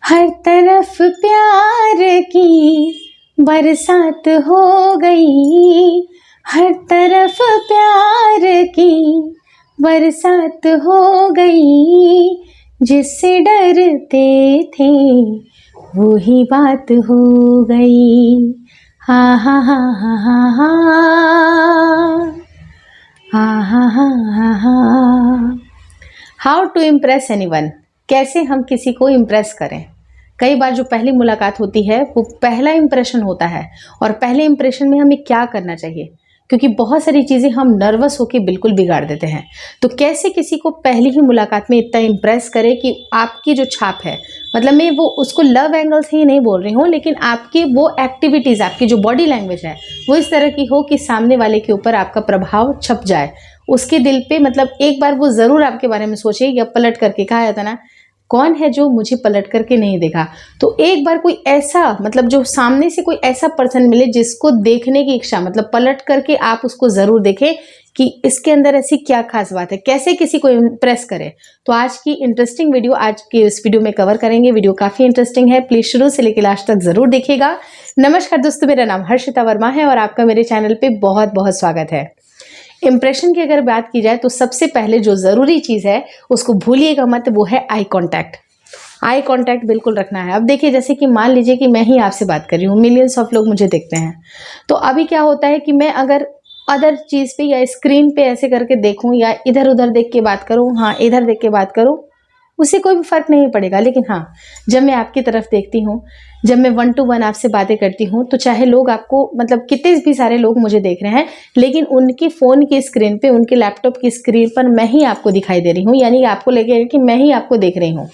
हर तरफ प्यार की बरसात हो गई, हर तरफ प्यार की बरसात हो गई, जिससे डरते थे वो ही बात हो गई। हा हा हा हा हा हा हा हा हा हा। हाउ टू इम्प्रेस एनीवन, कैसे हम किसी को इम्प्रेस करें। कई बार जो पहली मुलाकात होती है वो पहला इंप्रेशन होता है, और पहले इंप्रेशन में हमें क्या करना चाहिए, क्योंकि बहुत सारी चीज़ें हम नर्वस होकर बिल्कुल बिगाड़ देते हैं। तो कैसे किसी को पहली ही मुलाकात में इतना इम्प्रेस करें कि आपकी जो छाप है, मतलब मैं वो उसको लव एंगल से ही नहीं बोल रही हूँ, लेकिन आपकी वो एक्टिविटीज़, आपकी जो बॉडी लैंग्वेज है वो इस तरह की हो कि सामने वाले के ऊपर आपका प्रभाव छप जाए, उसके दिल पे। मतलब एक बार वो ज़रूर आपके बारे में सोचे, या पलट करके, कहा जाता ना, कौन है जो मुझे पलट करके नहीं देखा। तो एक बार कोई ऐसा, मतलब जो सामने से कोई ऐसा पर्सन मिले जिसको देखने की इच्छा, मतलब पलट करके आप उसको ज़रूर देखें कि इसके अंदर ऐसी क्या खास बात है, कैसे किसी को इम्प्रेस करें। तो आज की इंटरेस्टिंग वीडियो आज की इस वीडियो में कवर करेंगे। वीडियो काफ़ी इंटरेस्टिंग है, प्लीज़ शुरू से लेकर लास्ट तक ज़रूर देखिएगा। नमस्कार दोस्तों, मेरा नाम हर्षिता वर्मा है और आपका मेरे चैनल पर बहुत बहुत स्वागत है। इंप्रेशन की अगर बात की जाए तो सबसे पहले जो ज़रूरी चीज़ है उसको भूलिएगा मत, वो है आई कांटेक्ट। आई कांटेक्ट बिल्कुल रखना है। अब देखिए, जैसे कि मान लीजिए कि मैं ही आपसे बात कर रही हूँ, मिलियंस ऑफ लोग मुझे देखते हैं, तो अभी क्या होता है कि मैं अगर अदर चीज़ पे या स्क्रीन पे ऐसे करके देखूँ, या इधर उधर देख के बात करूँ, हाँ इधर देख के बात करूँ, उससे कोई भी फर्क नहीं पड़ेगा। लेकिन हाँ, जब मैं आपकी तरफ देखती हूँ, जब मैं 1 to 1 आपसे बातें करती हूँ, तो चाहे लोग आपको, मतलब कितने भी सारे लोग मुझे देख रहे हैं, लेकिन उनकी फ़ोन की स्क्रीन पे, उनके लैपटॉप की स्क्रीन पर मैं ही आपको दिखाई दे रही हूँ, यानी आपको लगेगा कि मैं ही आपको देख रही हूँ।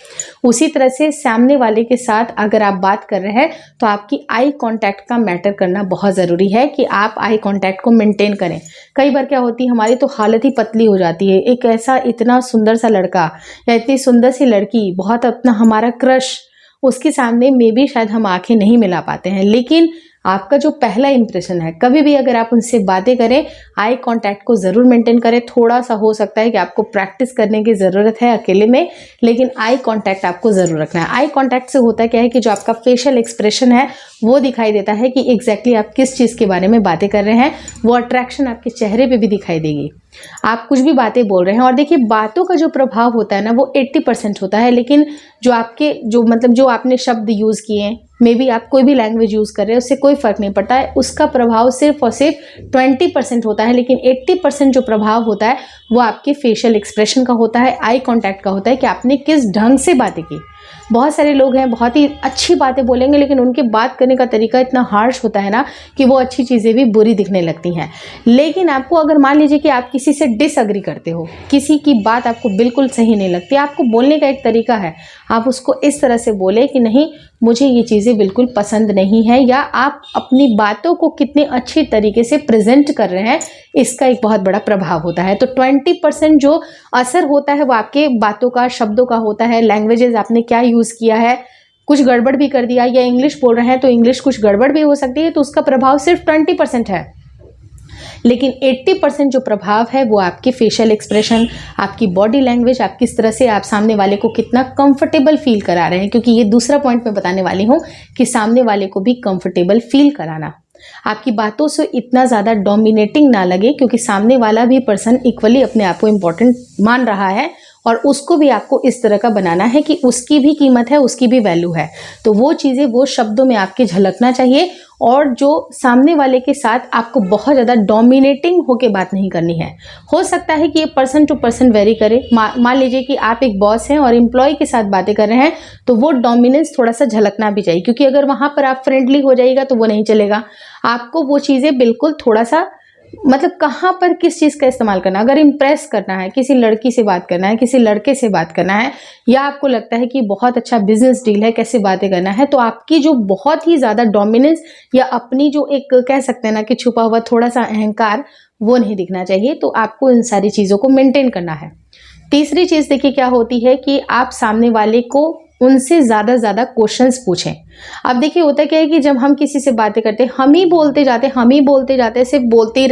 उसी तरह से सामने वाले के साथ अगर आप बात कर रहे हैं तो आपकी आई कांटेक्ट का मैटर करना बहुत ज़रूरी है, कि आप आई कांटेक्ट को मेंटेन करें। कई बार क्या होती है, हमारी तो हालत ही पतली हो जाती है। एक ऐसा इतना सुंदर सा लड़का या इतनी सुंदर सी लड़की, बहुत अपना हमारा क्रश, उसके सामने में भी शायद हम आंखें नहीं मिला पाते हैं। लेकिन आपका जो पहला इंप्रेशन है, कभी भी अगर आप उनसे बातें करें, आई कांटेक्ट को ज़रूर मेंटेन करें। थोड़ा सा हो सकता है कि आपको प्रैक्टिस करने की ज़रूरत है अकेले में, लेकिन आई कांटेक्ट आपको ज़रूर रखना है। आई कांटेक्ट से होता क्या है कि जो आपका फेशियल एक्सप्रेशन है वो दिखाई देता है कि एग्जैक्टली आप किस चीज़ के बारे में बातें कर रहे हैं। वो अट्रैक्शन आपके चेहरे पर भी दिखाई देगी। आप कुछ भी बातें बोल रहे हैं, और देखिए, बातों का जो प्रभाव होता है ना, वो 80% होता है, लेकिन जो आपके जो आपने शब्द यूज़ किए, मे बी आप कोई भी लैंग्वेज यूज़ कर रहे हैं, उससे कोई फ़र्क नहीं पड़ता है, उसका प्रभाव सिर्फ और सिर्फ 20% होता है। लेकिन 80% जो प्रभाव होता है वो आपके फेशियल एक्सप्रेशन का होता है, आई कॉन्टैक्ट का होता है, कि आपने किस ढंग से बातें की। बहुत सारे लोग हैं, बहुत ही अच्छी बातें बोलेंगे, लेकिन उनके बात करने का तरीका इतना हार्श होता है ना, कि वो अच्छी चीज़ें भी बुरी दिखने लगती हैं। लेकिन आपको, अगर मान लीजिए कि आप किसी से डिसअग्री करते हो, किसी की बात आपको बिल्कुल सही नहीं लगती, आपको बोलने का एक तरीका है, आप उसको इस तरह से बोले कि नहीं, मुझे ये चीज़ें बिल्कुल पसंद नहीं है, या आप अपनी बातों को कितने अच्छी तरीके से प्रेजेंट कर रहे हैं, इसका एक बहुत बड़ा प्रभाव होता है। तो 20% जो असर होता है वो आपके बातों का, शब्दों का होता है। लैंग्वेजेस आपने क्या यूज़ किया है, कुछ गड़बड़ भी कर दिया, या इंग्लिश बोल रहे हैं तो इंग्लिश कुछ गड़बड़ भी हो सकती है, तो उसका प्रभाव सिर्फ 20% है। लेकिन 80% जो प्रभाव है वो आपके फेशियल एक्सप्रेशन, आपकी बॉडी लैंग्वेज, आप किस तरह से आप सामने वाले को कितना कंफर्टेबल फील करा रहे हैं। क्योंकि ये दूसरा पॉइंट मैं बताने वाली हूँ, कि सामने वाले को भी कंफर्टेबल फील कराना। आपकी बातों से इतना ज़्यादा डोमिनेटिंग ना लगे, क्योंकि सामने वाला भी पर्सन इक्वली अपने आप को इम्पोर्टेंट मान रहा है, और उसको भी आपको इस तरह का बनाना है कि उसकी भी कीमत है, उसकी भी वैल्यू है। तो वो चीज़ें, वो शब्दों में आपके झलकना चाहिए, और जो सामने वाले के साथ आपको बहुत ज़्यादा डोमिनेटिंग होके बात नहीं करनी है। हो सकता है कि ये पर्सन टू पर्सन वेरी करे। मान लीजिए कि आप एक बॉस हैं और एम्प्लॉय के साथ बातें कर रहे हैं, तो वो डोमिनेंस थोड़ा सा झलकना भी चाहिए, क्योंकि अगर वहाँ पर आप फ्रेंडली हो जाइएगा तो वो नहीं चलेगा। आपको वो चीज़ें बिल्कुल थोड़ा सा, मतलब कहाँ पर किस चीज़ का इस्तेमाल करना है। अगर इम्प्रेस करना है, किसी लड़की से बात करना है, किसी लड़के से बात करना है, या आपको लगता है कि बहुत अच्छा बिजनेस डील है, कैसे बातें करना है, तो आपकी जो बहुत ही ज़्यादा डोमिनेंस, या अपनी जो एक कह सकते हैं ना कि छुपा हुआ थोड़ा सा अहंकार, वो नहीं दिखना चाहिए। तो आपको इन सारी चीज़ों को मेंटेन करना है। तीसरी चीज़ देखिए क्या होती है, कि आप सामने वाले को उनसे ज़्यादा ज़्यादा क्वेश्चंस पूछें। अब देखिए होता क्या है कि जब हम किसी से बातें करते हैं, हम ही बोलते जाते, सिर्फ बोलते ही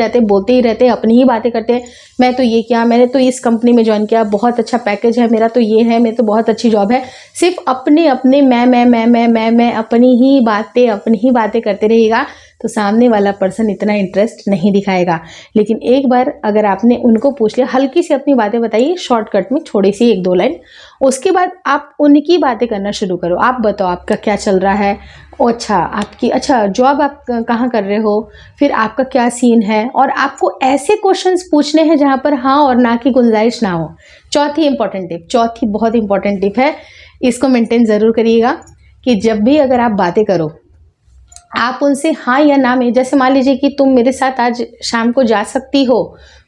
रहते, अपनी ही बातें करते हैं। मैं तो ये किया, मैंने तो इस कंपनी में ज्वाइन किया, बहुत अच्छा पैकेज है, मेरा तो ये है, मेरे तो बहुत अच्छी जॉब है। सिर्फ अपने अपने मैं अपनी ही बातें करते रहेगा तो सामने वाला पर्सन इतना इंटरेस्ट नहीं दिखाएगा। लेकिन एक बार अगर आपने उनको पूछ लिया, हल्की सी अपनी बातें बताइए शॉर्टकट में, थोड़ी सी 1-2 लाइन, उसके बाद आप उनकी बातें करना शुरू करो। आप बताओ आपका क्या चल रहा है, अच्छा जॉब आप कहाँ कर रहे हो, फिर आपका क्या सीन है, और आपको ऐसे क्वेश्चंस पूछने हैं जहाँ पर हाँ और ना की गुंजाइश ना हो। चौथी बहुत इंपॉर्टेंट टिप है, इसको मेंटेन ज़रूर करिएगा कि जब भी अगर आप बातें करो, आप उनसे हाँ या ना में, जैसे मान लीजिए कि तुम मेरे साथ आज शाम को जा सकती हो,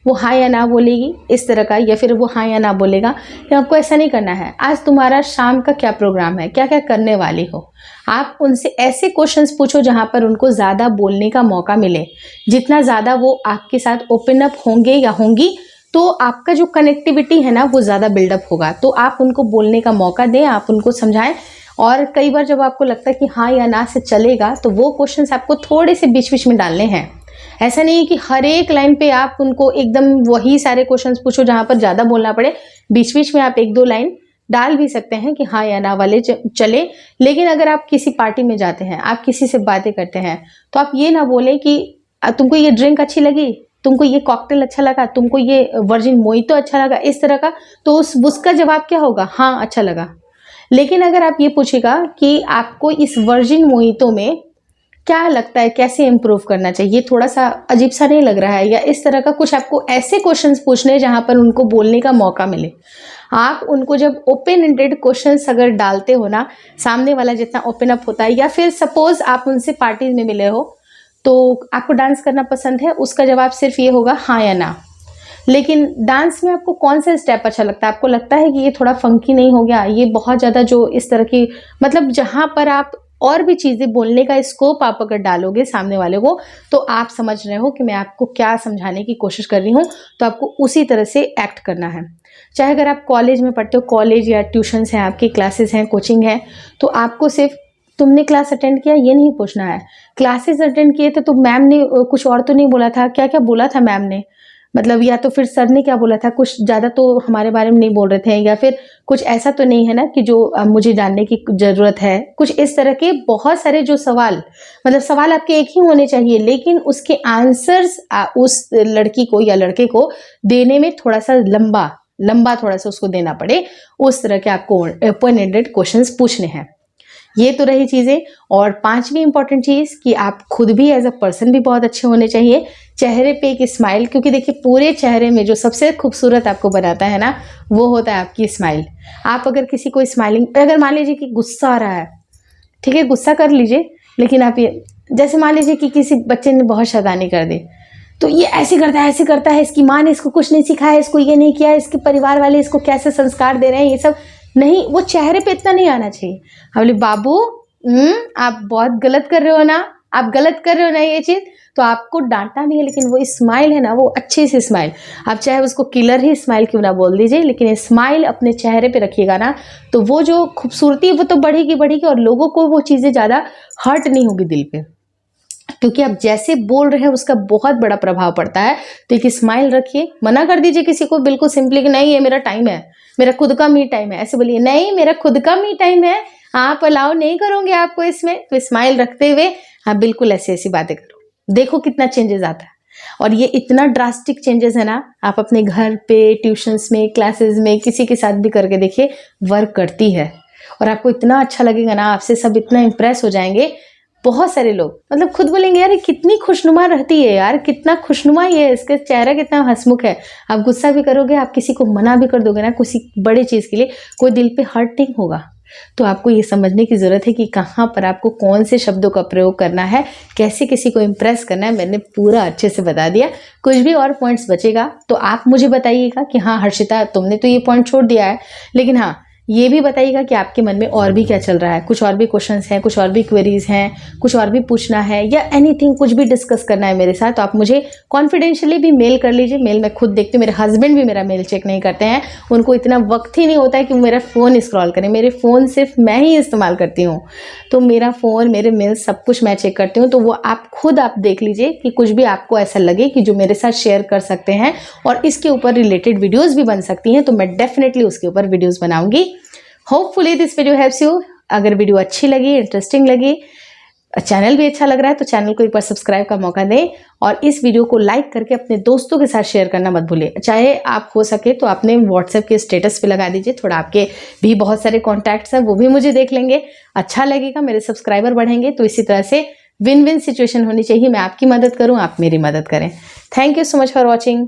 वो हाँ या ना बोलेगी इस तरह का, या फिर वो हाँ या ना बोलेगा। तो आपको ऐसा नहीं करना है, आज तुम्हारा शाम का क्या प्रोग्राम है, क्या क्या करने वाली हो। आप उनसे ऐसे क्वेश्चंस पूछो जहाँ पर उनको ज़्यादा बोलने का मौका मिले। जितना ज़्यादा वो आपके साथ ओपन अप होंगे या होंगी, तो आपका जो कनेक्टिविटी है ना वो ज़्यादा बिल्डअप होगा। तो आप उनको बोलने का मौका दें, आप उनको समझाएं। और कई बार जब आपको लगता है कि हाँ या ना से चलेगा, तो वो क्वेश्चंस आपको थोड़े से बीच बीच में डालने हैं। ऐसा नहीं है कि हर एक लाइन पे आप उनको एकदम वही सारे क्वेश्चंस पूछो जहाँ पर ज़्यादा बोलना पड़े। बीच बीच में आप 1-2 लाइन डाल भी सकते हैं कि हाँ या ना वाले चले। लेकिन अगर आप किसी पार्टी में जाते हैं, आप किसी से बातें करते हैं, तो आप ये ना बोलें कि तुमको ये ड्रिंक अच्छी लगी, तुमको ये कॉकटेल अच्छा लगा, तुमको ये वर्जिन मोइतो अच्छा लगा, इस तरह का। तो उसका जवाब क्या होगा, हाँ अच्छा लगा। लेकिन अगर आप ये पूछेगा कि आपको इस वर्जिन मोहितो में क्या लगता है, कैसे इम्प्रूव करना चाहिए, थोड़ा सा अजीब सा नहीं लग रहा है, या इस तरह का कुछ आपको ऐसे क्वेश्चंस पूछने जहां पर उनको बोलने का मौका मिले। आप उनको जब ओपन एंडेड क्वेश्चंस अगर डालते हो ना, सामने वाला जितना ओपन अप होता है, या फिर सपोज आप उनसे पार्टी में मिले हो, तो आपको डांस करना पसंद है, उसका जवाब सिर्फ ये होगा हाँ या ना। लेकिन डांस में आपको कौन सा स्टेप अच्छा लगता है, आपको लगता है कि ये थोड़ा फंकी नहीं हो गया, ये बहुत ज़्यादा जो इस तरह की, मतलब जहाँ पर आप और भी चीज़ें बोलने का स्कोप आप अगर डालोगे सामने वाले को, तो आप समझ रहे हो कि मैं आपको क्या समझाने की कोशिश कर रही हूँ, तो आपको उसी तरह से एक्ट करना है। चाहे अगर आप कॉलेज में पढ़ते हो, कॉलेज या ट्यूशन्स हैं आपकी, क्लासेस हैं, कोचिंग है, तो आपको सिर्फ तुमने क्लास अटेंड किया ये नहीं पूछना है। क्लासेस अटेंड किए थे तो मैम ने कुछ और तो नहीं बोला था, क्या क्या बोला था मैम ने, मतलब या तो फिर सर ने क्या बोला था, कुछ ज़्यादा तो हमारे बारे में नहीं बोल रहे थे, या फिर कुछ ऐसा तो नहीं है ना कि जो मुझे जानने की ज़रूरत है। कुछ इस तरह के बहुत सारे जो सवाल, मतलब सवाल आपके एक ही होने चाहिए, लेकिन उसके आंसर्स उस लड़की को या लड़के को देने में थोड़ा सा लंबा थोड़ा सा उसको देना पड़े, उस तरह के आपको ओपन एंडेड क्वेश्चंस पूछने हैं। ये तो रही चीज़ें। और 5वीं इंपॉर्टेंट चीज़ कि आप खुद भी एज अ पर्सन भी बहुत अच्छे होने चाहिए। चेहरे पे एक स्माइल, क्योंकि देखिए पूरे चेहरे में जो सबसे खूबसूरत आपको बनाता है ना, वो होता है आपकी स्माइल। आप अगर किसी को स्माइलिंग, अगर मान लीजिए कि गुस्सा आ रहा है, ठीक है गुस्सा कर लीजिए, लेकिन आप ये, जैसे मान लीजिए कि किसी बच्चे ने बहुत शैतानी कर दी, तो ये ऐसे करता है, इसकी माँ ने इसको कुछ नहीं सिखाया, इसको ये नहीं किया, इसके परिवार वाले इसको कैसे संस्कार दे रहे हैं, ये सब नहीं, वो चेहरे पे इतना नहीं आना चाहिए। हम बोले बाबू आप बहुत गलत कर रहे हो ना, आप गलत कर रहे हो ना ये चीज़, तो आपको डांटना नहीं है, लेकिन वो स्माइल है ना, वो अच्छी सी स्माइल, आप चाहे उसको किलर ही स्माइल क्यों ना बोल दीजिए, लेकिन स्माइल अपने चेहरे पे रखिएगा ना, तो वो जो खूबसूरती है वो तो बढ़ेगी, और लोगों को वो चीज़ें ज़्यादा हर्ट नहीं होगी दिल पे, क्योंकि आप जैसे बोल रहे हैं उसका बहुत बड़ा प्रभाव पड़ता है। तो एक स्माइल रखिए, मना कर दीजिए किसी को बिल्कुल सिंपली कि नहीं ये मेरा टाइम है, मेरा खुद का मी टाइम है, ऐसे बोलिए नहीं मेरा खुद का मी टाइम है, आप अलाउ नहीं करोगे आपको इसमें। तो स्माइल रखते हुए हाँ बिल्कुल ऐसी बातें करो, देखो कितना चेंजेस आता है। और ये इतना ड्रास्टिक चेंजेस है ना, आप अपने घर पे, ट्यूशन्स में, क्लासेस में, किसी के साथ भी करके देखिए, वर्क करती है। और आपको इतना अच्छा लगेगा ना, आपसे सब इतना इम्प्रेस हो जाएंगे। बहुत सारे लोग मतलब खुद बोलेंगे यार ये कितनी खुशनुमा रहती है, यार कितना खुशनुमा ये, इसका चेहरा कितना हंसमुख है। आप गुस्सा भी करोगे, आप किसी को मना भी कर दोगे ना किसी बड़े चीज़ के लिए, कोई दिल पे हर्ट नहीं होगा। तो आपको ये समझने की ज़रूरत है कि कहाँ पर आपको कौन से शब्दों का प्रयोग करना है, कैसे किसी को इम्प्रेस करना है। मैंने पूरा अच्छे से बता दिया। कुछ भी और पॉइंट्स बचेगा तो आप मुझे बताइएगा कि हाँ हर्षिता तुमने तो ये पॉइंट छोड़ दिया है, लेकिन हाँ ये भी बताइएगा कि आपके मन में और भी क्या चल रहा है, कुछ और भी क्वेश्चंस हैं, कुछ और भी क्वेरीज हैं, कुछ और भी पूछना है या एनीथिंग, कुछ भी डिस्कस करना है मेरे साथ, तो आप मुझे कॉन्फिडेंशियली भी मेल कर लीजिए। मेल मैं खुद देखती हूँ, मेरे हस्बैंड भी मेरा मेल चेक नहीं करते हैं, उनको इतना वक्त ही नहीं होता है कि वो मेरा फ़ोन स्क्रॉल करें। मेरे फ़ोन सिर्फ मैं ही इस्तेमाल करती हूँ, तो मेरा फ़ोन, मेरे मेल सब कुछ मैं चेक करती हूँ। तो वो आप खुद आप देख लीजिए कि कुछ भी आपको ऐसा लगे कि जो मेरे साथ शेयर कर सकते हैं और इसके ऊपर रिलेटेड वीडियोज़ भी बन सकती हैं, तो मैं डेफिनेटली उसके ऊपर वीडियोज़ बनाऊंगी। Hopefully this video helps you. अगर वीडियो अच्छी लगी, इंटरेस्टिंग लगी, चैनल भी अच्छा लग रहा है, तो चैनल को एक बार सब्सक्राइब का मौका दें और इस वीडियो को लाइक करके अपने दोस्तों के साथ शेयर करना मत भूलिए। चाहे आप हो सके तो अपने व्हाट्सएप के स्टेटस पे लगा दीजिए, थोड़ा आपके भी बहुत सारे कॉन्टैक्ट्स हैं, वो भी मुझे देख लेंगे, अच्छा लगेगा, मेरे सब्सक्राइबर बढ़ेंगे। तो इसी तरह से विन विन सिचुएशन होनी चाहिए, मैं आपकी मदद करूँ, आप मेरी मदद करें। Thank you so much for watching.